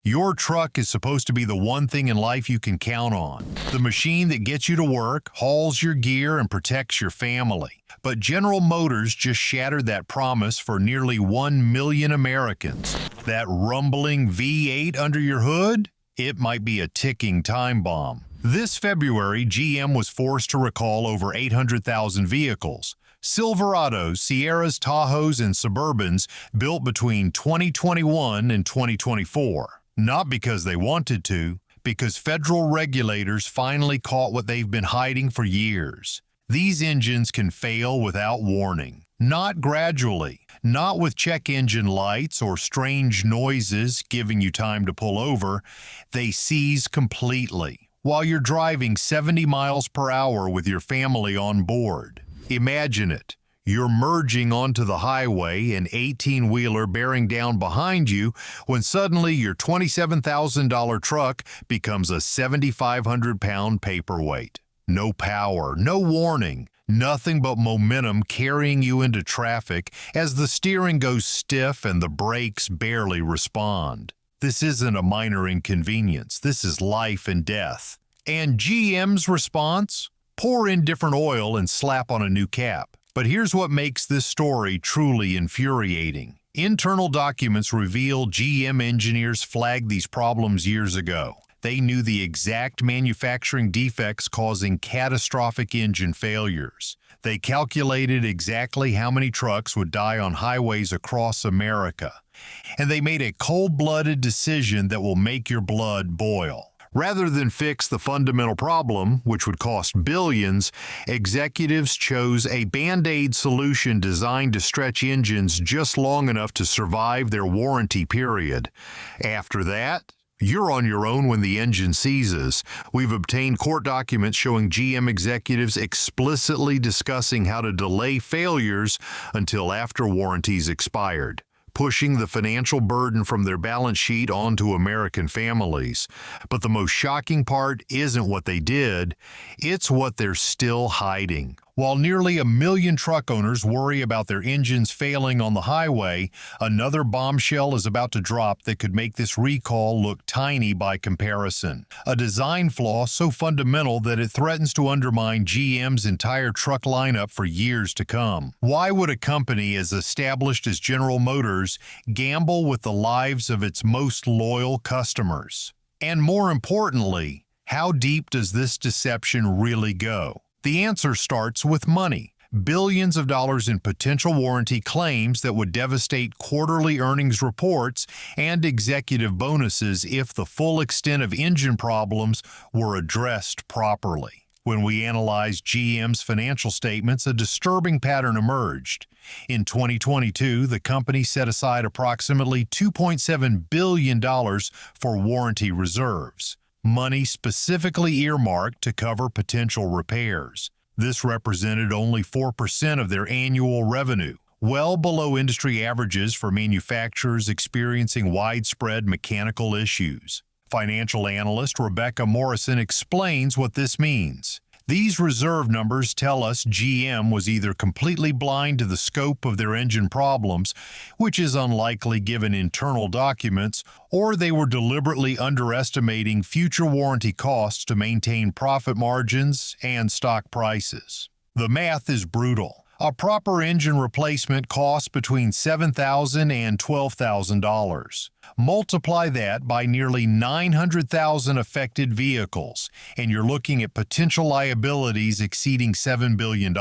Your truck is supposed to be the one thing in life you can count on. The machine that gets you to work, hauls your gear, and protects your family. But General Motors just shattered that promise for nearly 1 million Americans. That rumbling V8 under your hood? It might be a ticking time bomb. This February, GM was forced to recall over 800,000 vehicles. Silverados, Sierras, Tahoes, and Suburbans built between 2021 and 2024. Not because they wanted to, because federal regulators finally caught what they've been hiding for years. These engines can fail without warning. Not gradually, not with check engine lights or strange noises giving you time to pull over. They seize completely while you're driving 70 miles per hour with your family on board. Imagine it. You're merging onto the highway, an 18-wheeler bearing down behind you, when suddenly your $27,000 truck becomes a 7,500-pound paperweight. No power, no warning, nothing but momentum carrying you into traffic as the steering goes stiff and the brakes barely respond. This isn't a minor inconvenience. This is life and death. And GM's response? Pour in different oil and slap on a new cap. But here's what makes this story truly infuriating. Internal documents reveal GM engineers flagged these problems years ago. They knew the exact manufacturing defects causing catastrophic engine failures. They calculated exactly how many trucks would die on highways across America. And they made a cold-blooded decision that will make your blood boil. Rather than fix the fundamental problem, which would cost billions, executives chose a Band-Aid solution designed to stretch engines just long enough to survive their warranty period. After that, you're on your own when the engine seizes. We've obtained court documents showing GM executives explicitly discussing how to delay failures until after warranties expired, pushing the financial burden from their balance sheet onto American families. But the most shocking part isn't what they did, it's what they're still hiding. While nearly 1 million truck owners worry about their engines failing on the highway, another bombshell is about to drop that could make this recall look tiny by comparison. A design flaw so fundamental that it threatens to undermine GM's entire truck lineup for years to come. Why would a company as established as General Motors gamble with the lives of its most loyal customers? And more importantly, how deep does this deception really go? The answer starts with money. Billions of dollars in potential warranty claims that would devastate quarterly earnings reports and executive bonuses if the full extent of engine problems were addressed properly. When we analyzed GM's financial statements, a disturbing pattern emerged. In 2022, the company set aside approximately $2.7 billion for warranty reserves. Money specifically earmarked to cover potential repairs. This represented only 4% of their annual revenue, well below industry averages for manufacturers experiencing widespread mechanical issues. Financial analyst Rebecca Morrison explains what this means. These reserve numbers tell us GM was either completely blind to the scope of their engine problems, which is unlikely given internal documents, or they were deliberately underestimating future warranty costs to maintain profit margins and stock prices. The math is brutal. A proper engine replacement costs between $7,000 and $12,000. Multiply that by nearly 900,000 affected vehicles, and you're looking at potential liabilities exceeding $7 billion,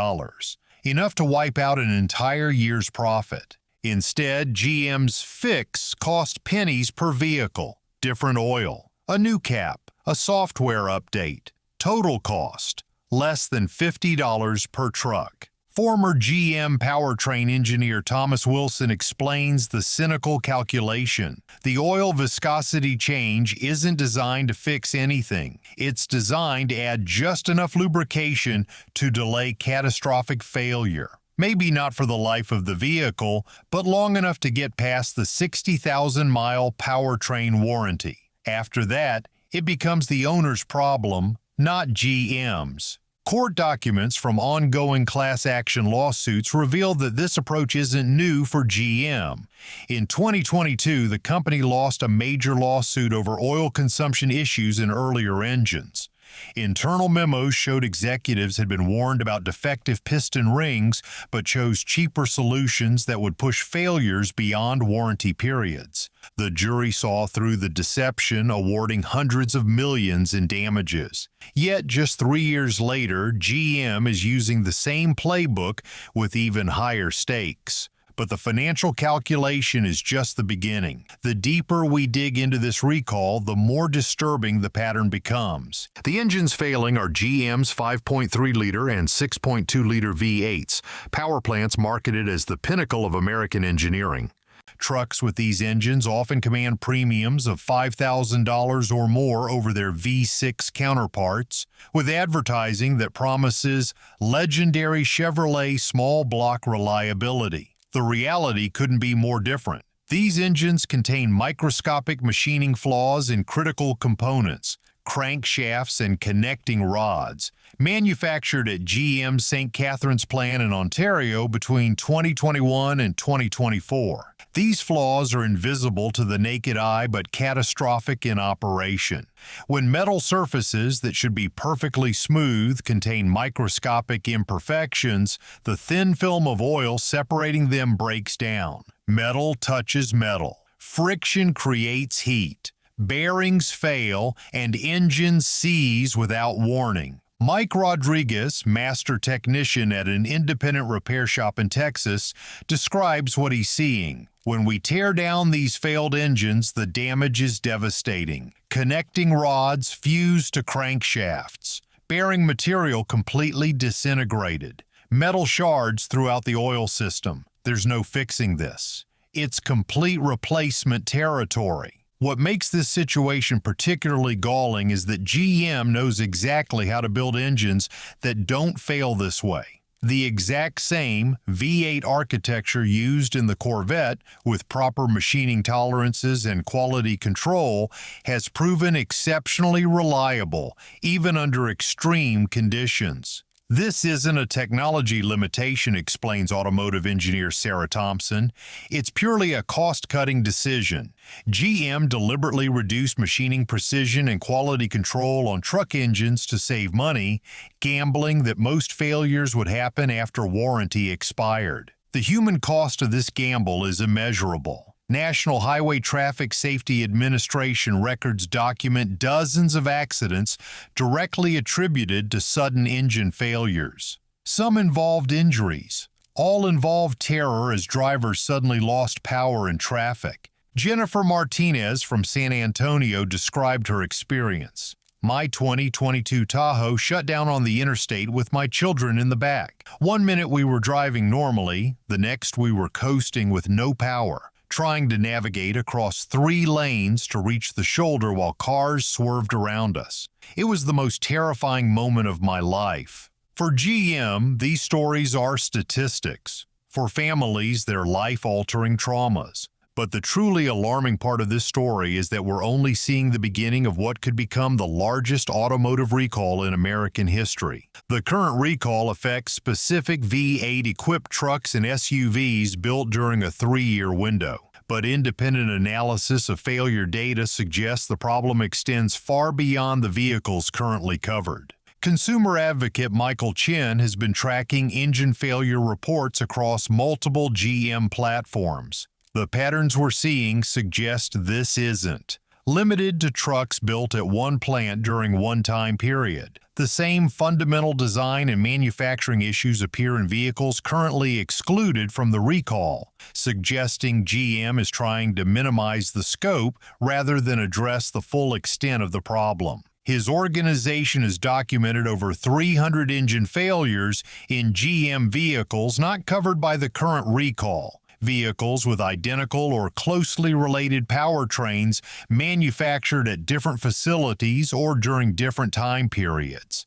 enough to wipe out an entire year's profit. Instead, GM's fix cost pennies per vehicle, different oil, a new cap, a software update. Total cost, less than $50 per truck. Former GM powertrain engineer Thomas Wilson explains the cynical calculation. The oil viscosity change isn't designed to fix anything. It's designed to add just enough lubrication to delay catastrophic failure. Maybe not for the life of the vehicle, but long enough to get past the 60,000-mile powertrain warranty. After that, it becomes the owner's problem, not GM's. Court documents from ongoing class action lawsuits reveal that this approach isn't new for GM. In 2022, the company lost a major lawsuit over oil consumption issues in earlier engines. Internal memos showed executives had been warned about defective piston rings, but chose cheaper solutions that would push failures beyond warranty periods. The jury saw through the deception, awarding hundreds of millions in damages. Yet, just 3 years later, GM is using the same playbook with even higher stakes. But the financial calculation is just the beginning. The deeper we dig into this recall, the more disturbing the pattern becomes. The engines failing are GM's 5.3-liter and 6.2-liter V8s, power plants marketed as the pinnacle of American engineering. Trucks with these engines often command premiums of $5,000 or more over their V6 counterparts, with advertising that promises legendary Chevrolet small block reliability. The reality couldn't be more different. These engines contain microscopic machining flaws in critical components, crankshafts, and connecting rods, manufactured at GM's St. Catharines plant in Ontario between 2021 and 2024. These flaws are invisible to the naked eye but catastrophic in operation. When metal surfaces that should be perfectly smooth contain microscopic imperfections, the thin film of oil separating them breaks down. Metal touches metal. Friction creates heat. Bearings fail, and engines seize without warning. Mike Rodriguez, master technician at an independent repair shop in Texas, describes what he's seeing. When we tear down these failed engines, the damage is devastating. Connecting rods fuse to crankshafts. Bearing material completely disintegrated. Metal shards throughout the oil system. There's no fixing this. It's complete replacement territory. What makes this situation particularly galling is that GM knows exactly how to build engines that don't fail this way. The exact same V8 architecture used in the Corvette, with proper machining tolerances and quality control, has proven exceptionally reliable, even under extreme conditions. This isn't a technology limitation, explains automotive engineer Sarah Thompson. It's purely a cost-cutting decision. GM deliberately reduced machining precision and quality control on truck engines to save money, gambling that most failures would happen after warranty expired. The human cost of this gamble is immeasurable. National Highway Traffic Safety Administration records document dozens of accidents directly attributed to sudden engine failures. Some involved injuries. All involved terror as drivers suddenly lost power in traffic. Jennifer Martinez from San Antonio described her experience. My 2022 Tahoe shut down on the interstate with my children in the back. 1 minute we were driving normally, the next we were coasting with no power, trying to navigate across 3 lanes to reach the shoulder while cars swerved around us. It was the most terrifying moment of my life. For GM, these stories are statistics. For families, they're life-altering traumas. But the truly alarming part of this story is that we're only seeing the beginning of what could become the largest automotive recall in American history. The current recall affects specific V8-equipped trucks and SUVs built during a 3-year window. But independent analysis of failure data suggests the problem extends far beyond the vehicles currently covered. Consumer advocate Michael Chen has been tracking engine failure reports across multiple GM platforms. The patterns we're seeing suggest this isn't limited to trucks built at one plant during one time period. The same fundamental design and manufacturing issues appear in vehicles currently excluded from the recall, suggesting GM is trying to minimize the scope rather than address the full extent of the problem. His organization has documented over 300 engine failures in GM vehicles not covered by the current recall. Vehicles with identical or closely related powertrains manufactured at different facilities or during different time periods.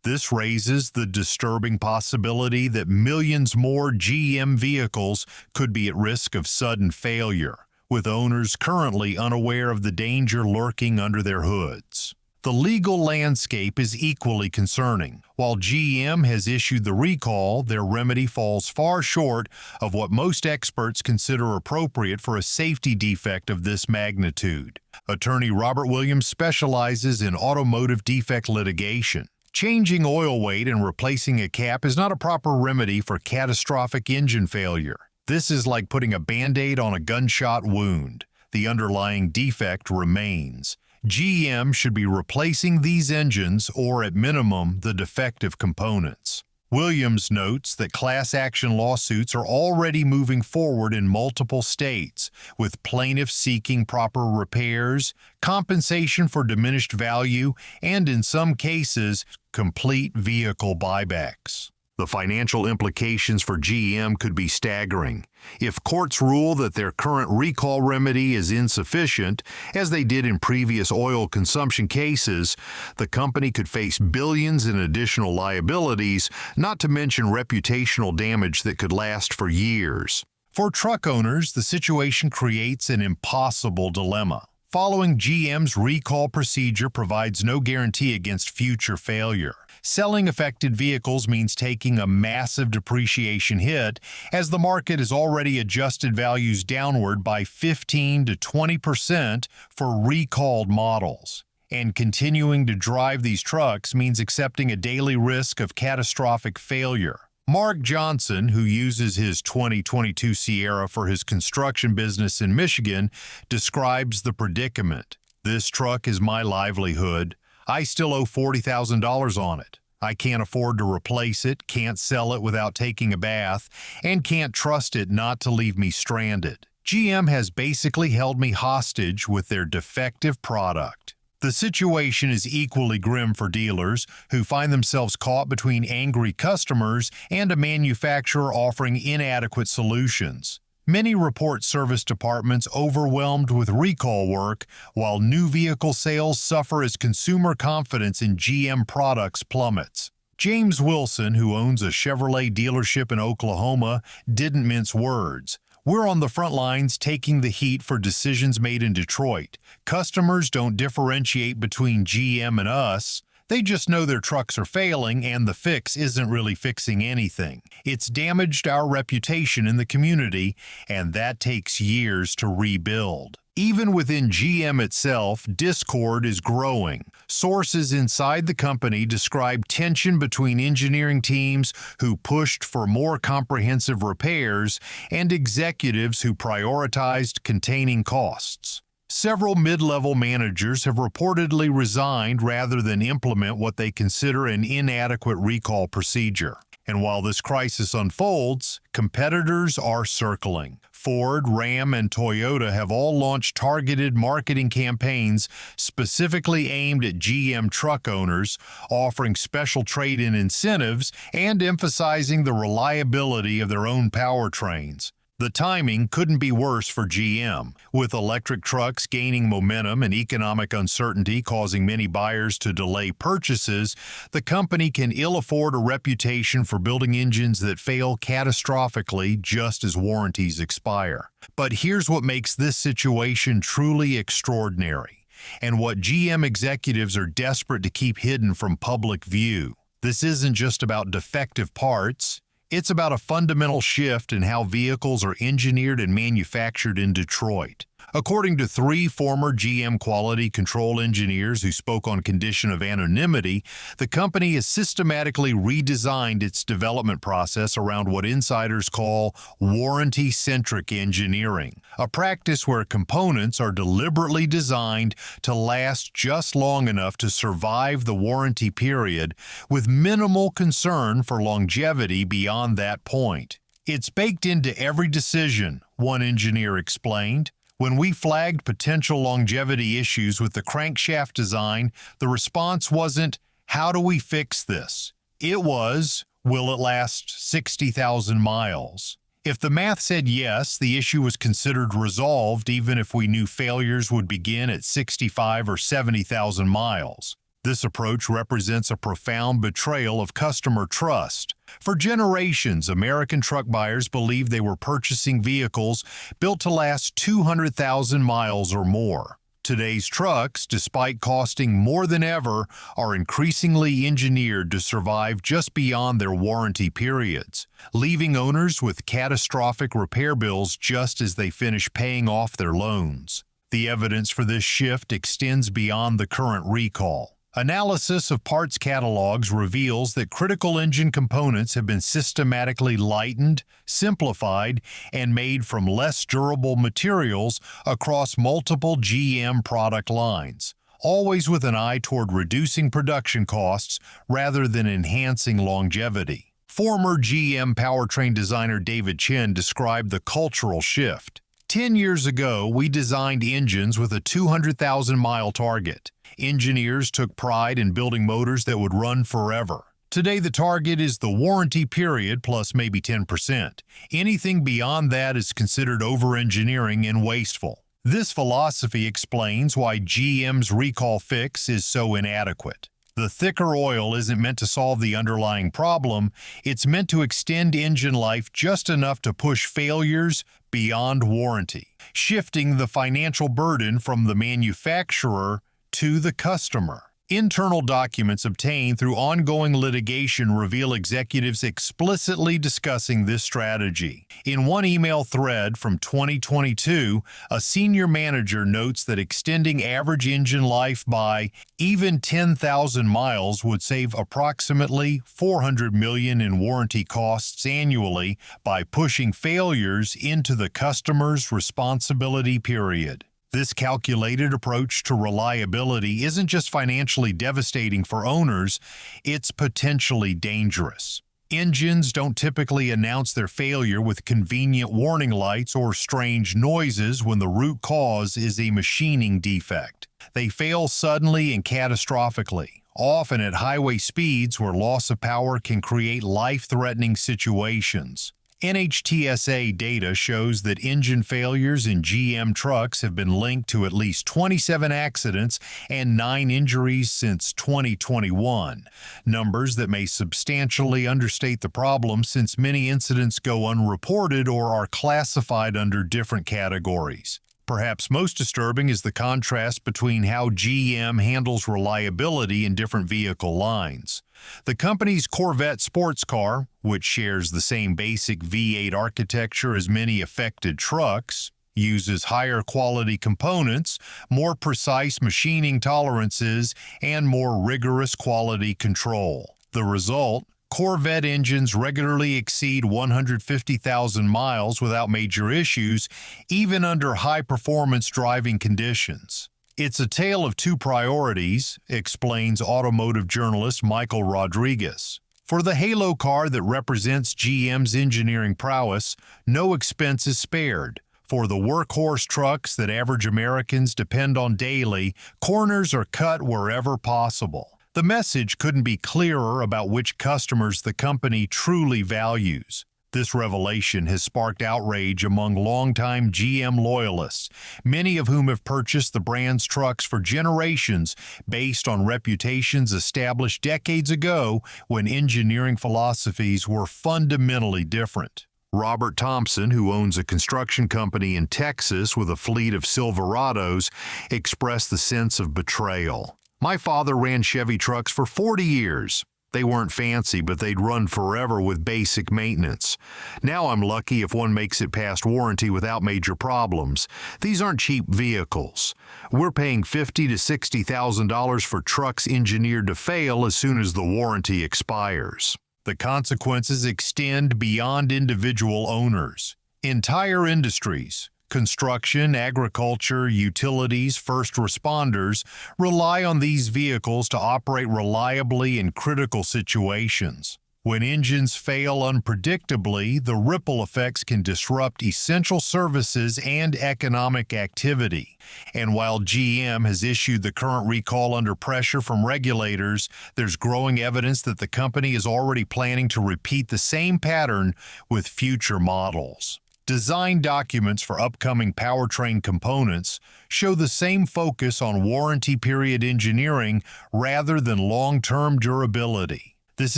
This raises the disturbing possibility that millions more GM vehicles could be at risk of sudden failure, with owners currently unaware of the danger lurking under their hoods. The legal landscape is equally concerning. While GM has issued the recall, their remedy falls far short of what most experts consider appropriate for a safety defect of this magnitude. Attorney Robert Williams specializes in automotive defect litigation. Changing oil weight and replacing a cap is not a proper remedy for catastrophic engine failure. This is like putting a Band-Aid on a gunshot wound. The underlying defect remains. GM should be replacing these engines or, at minimum, the defective components. Williams notes that class action lawsuits are already moving forward in multiple states, with plaintiffs seeking proper repairs, compensation for diminished value, and in some cases, complete vehicle buybacks. The financial implications for GM could be staggering. If courts rule that their current recall remedy is insufficient, as they did in previous oil consumption cases, the company could face billions in additional liabilities, not to mention reputational damage that could last for years. For truck owners, the situation creates an impossible dilemma. Following GM's recall procedure provides no guarantee against future failure. Selling affected vehicles means taking a massive depreciation hit, as the market has already adjusted values downward by 15 to 20% for recalled models. And continuing to drive these trucks means accepting a daily risk of catastrophic failure. Mark Johnson, who uses his 2022 Sierra for his construction business in Michigan, describes the predicament. "This truck is my livelihood. I still owe $40,000 on it. I can't afford to replace it, can't sell it without taking a bath, and can't trust it not to leave me stranded. GM has basically held me hostage with their defective product." The situation is equally grim for dealers who find themselves caught between angry customers and a manufacturer offering inadequate solutions. Many report service departments overwhelmed with recall work, while new vehicle sales suffer as consumer confidence in GM products plummets. James Wilson, who owns a Chevrolet dealership in Oklahoma, didn't mince words. "We're on the front lines taking the heat for decisions made in Detroit. Customers don't differentiate between GM and us. They just know their trucks are failing and the fix isn't really fixing anything. It's damaged our reputation in the community, and that takes years to rebuild." Even within GM itself, discord is growing. Sources inside the company describe tension between engineering teams who pushed for more comprehensive repairs and executives who prioritized containing costs. Several mid-level managers have reportedly resigned rather than implement what they consider an inadequate recall procedure. And while this crisis unfolds, competitors are circling. Ford, Ram, and Toyota have all launched targeted marketing campaigns specifically aimed at GM truck owners, offering special trade-in incentives and emphasizing the reliability of their own powertrains. The timing couldn't be worse for GM. With electric trucks gaining momentum and economic uncertainty causing many buyers to delay purchases, the company can ill afford a reputation for building engines that fail catastrophically just as warranties expire. But here's what makes this situation truly extraordinary, and what GM executives are desperate to keep hidden from public view. This isn't just about defective parts. It's about a fundamental shift in how vehicles are engineered and manufactured in Detroit. According to 3 former GM quality control engineers who spoke on condition of anonymity, the company has systematically redesigned its development process around what insiders call warranty-centric engineering, a practice where components are deliberately designed to last just long enough to survive the warranty period, with minimal concern for longevity beyond that point. "It's baked into every decision," one engineer explained. "When we flagged potential longevity issues with the crankshaft design, the response wasn't, 'How do we fix this?' It was, 'Will it last 60,000 miles?' If the math said yes, the issue was considered resolved even if we knew failures would begin at 65 or 70,000 miles. This approach represents a profound betrayal of customer trust. For generations, American truck buyers believed they were purchasing vehicles built to last 200,000 miles or more. Today's trucks, despite costing more than ever, are increasingly engineered to survive just beyond their warranty periods, leaving owners with catastrophic repair bills just as they finish paying off their loans. The evidence for this shift extends beyond the current recall. Analysis of parts catalogs reveals that critical engine components have been systematically lightened, simplified, and made from less durable materials across multiple GM product lines, always with an eye toward reducing production costs rather than enhancing longevity. Former GM powertrain designer David Chen described the cultural shift. 10 years ago, we designed engines with a 200,000-mile target. Engineers took pride in building motors that would run forever. Today, the target is the warranty period plus maybe 10%. Anything beyond that is considered over-engineering and wasteful. This philosophy explains why GM's recall fix is so inadequate. The thicker oil isn't meant to solve the underlying problem, it's meant to extend engine life just enough to push failures beyond warranty, shifting the financial burden from the manufacturer to the customer. Internal documents obtained through ongoing litigation reveal executives explicitly discussing this strategy. In one email thread from 2022, a senior manager notes that extending average engine life by even 10,000 miles would save approximately $400 million in warranty costs annually by pushing failures into the customer's responsibility period. This calculated approach to reliability isn't just financially devastating for owners, it's potentially dangerous. Engines don't typically announce their failure with convenient warning lights or strange noises when the root cause is a machining defect. They fail suddenly and catastrophically, often at highway speeds where loss of power can create life-threatening situations. NHTSA data shows that engine failures in GM trucks have been linked to at least 27 accidents and 9 injuries since 2021, numbers that may substantially understate the problem since many incidents go unreported or are classified under different categories. Perhaps most disturbing is the contrast between how GM handles reliability in different vehicle lines. The company's Corvette sports car, which shares the same basic V8 architecture as many affected trucks, uses higher quality components, more precise machining tolerances, and more rigorous quality control. The result? Corvette engines regularly exceed 150,000 miles without major issues, even under high-performance driving conditions. It's a tale of two priorities, explains automotive journalist Michael Rodriguez. For the halo car that represents GM's engineering prowess, no expense is spared. For the workhorse trucks that average Americans depend on daily, corners are cut wherever possible. The message couldn't be clearer about which customers the company truly values. This revelation has sparked outrage among longtime GM loyalists, many of whom have purchased the brand's trucks for generations based on reputations established decades ago when engineering philosophies were fundamentally different. Robert Thompson, who owns a construction company in Texas with a fleet of Silverados, expressed the sense of betrayal. My father ran Chevy trucks for 40 years. They weren't fancy, but they'd run forever with basic maintenance. Now I'm lucky if one makes it past warranty without major problems. These aren't cheap vehicles. We're paying $50,000 to $60,000 for trucks engineered to fail as soon as the warranty expires. The consequences extend beyond individual owners. Entire industries, construction, agriculture, utilities, first responders rely on these vehicles to operate reliably in critical situations. When engines fail unpredictably, the ripple effects can disrupt essential services and economic activity. And while GM has issued the current recall under pressure from regulators, there's growing evidence that the company is already planning to repeat the same pattern with future models. Design documents for upcoming powertrain components show the same focus on warranty period engineering rather than long-term durability. This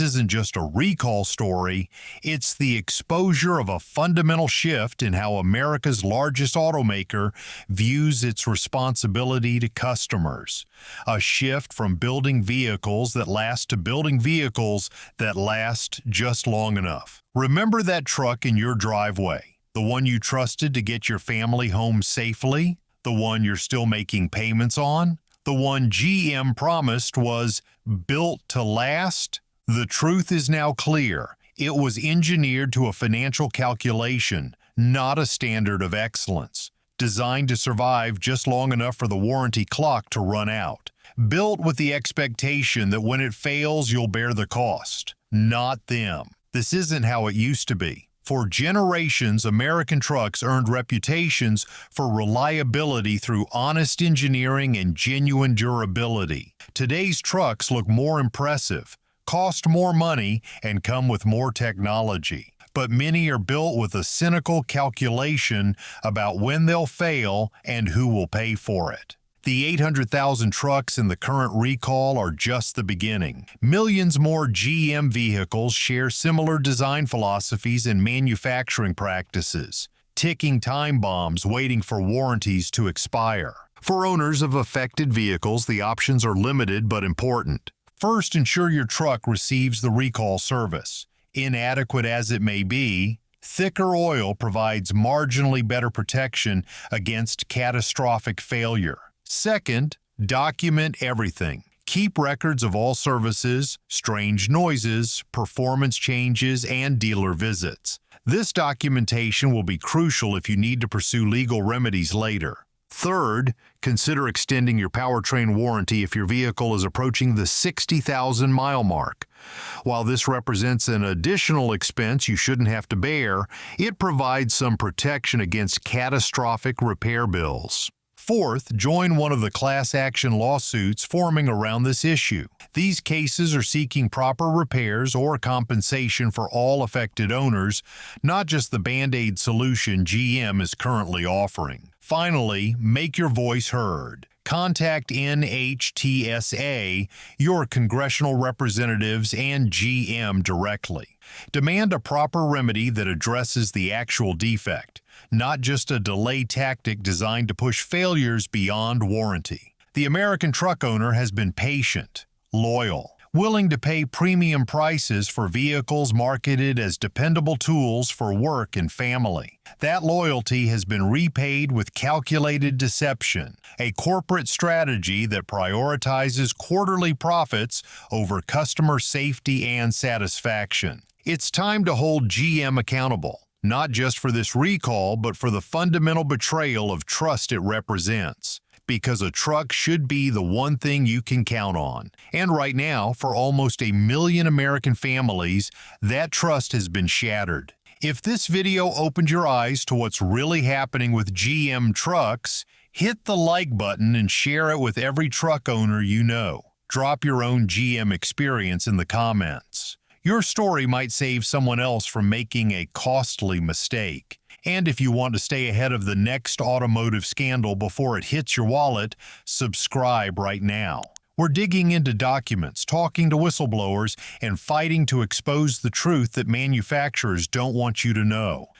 isn't just a recall story, it's the exposure of a fundamental shift in how America's largest automaker views its responsibility to customers. A shift from building vehicles that last to building vehicles that last just long enough. Remember that truck in your driveway, the one you trusted to get your family home safely, the one you're still making payments on, the one GM promised was built to last? The truth is now clear. It was engineered to a financial calculation, not a standard of excellence. Designed to survive just long enough for the warranty clock to run out. Built with the expectation that when it fails, you'll bear the cost. Not them. This isn't how it used to be. For generations, American trucks earned reputations for reliability through honest engineering and genuine durability. Today's trucks look more impressive, cost more money, and come with more technology. But many are built with a cynical calculation about when they'll fail and who will pay for it. The 800,000 trucks in the current recall are just the beginning. Millions more GM vehicles share similar design philosophies and manufacturing practices, ticking time bombs waiting for warranties to expire. For owners of affected vehicles, the options are limited but important. First, ensure your truck receives the recall service. Inadequate as it may be, thicker oil provides marginally better protection against catastrophic failure. Second, document everything. Keep records of all services, strange noises, performance changes, and dealer visits. This documentation will be crucial if you need to pursue legal remedies later. Third, consider extending your powertrain warranty if your vehicle is approaching the 60,000-mile mark. While this represents an additional expense you shouldn't have to bear, it provides some protection against catastrophic repair bills. Fourth, join one of the class action lawsuits forming around this issue. These cases are seeking proper repairs or compensation for all affected owners, not just the Band-Aid solution GM is currently offering. Finally, make your voice heard. Contact NHTSA, your congressional representatives, and GM directly. Demand a proper remedy that addresses the actual defect, not just a delay tactic designed to push failures beyond warranty. The American truck owner has been patient, loyal, willing to pay premium prices for vehicles marketed as dependable tools for work and family. That loyalty has been repaid with calculated deception, a corporate strategy that prioritizes quarterly profits over customer safety and satisfaction. It's time to hold GM accountable, not just for this recall, but for the fundamental betrayal of trust it represents. Because a truck should be the one thing you can count on. And right now, for almost 1 million American families, that trust has been shattered. If this video opened your eyes to what's really happening with GM trucks, hit the like button and share it with every truck owner you know. Drop your own GM experience in the comments. Your story might save someone else from making a costly mistake. And if you want to stay ahead of the next automotive scandal before it hits your wallet, subscribe right now. We're digging into documents, talking to whistleblowers, and fighting to expose the truth that manufacturers don't want you to know.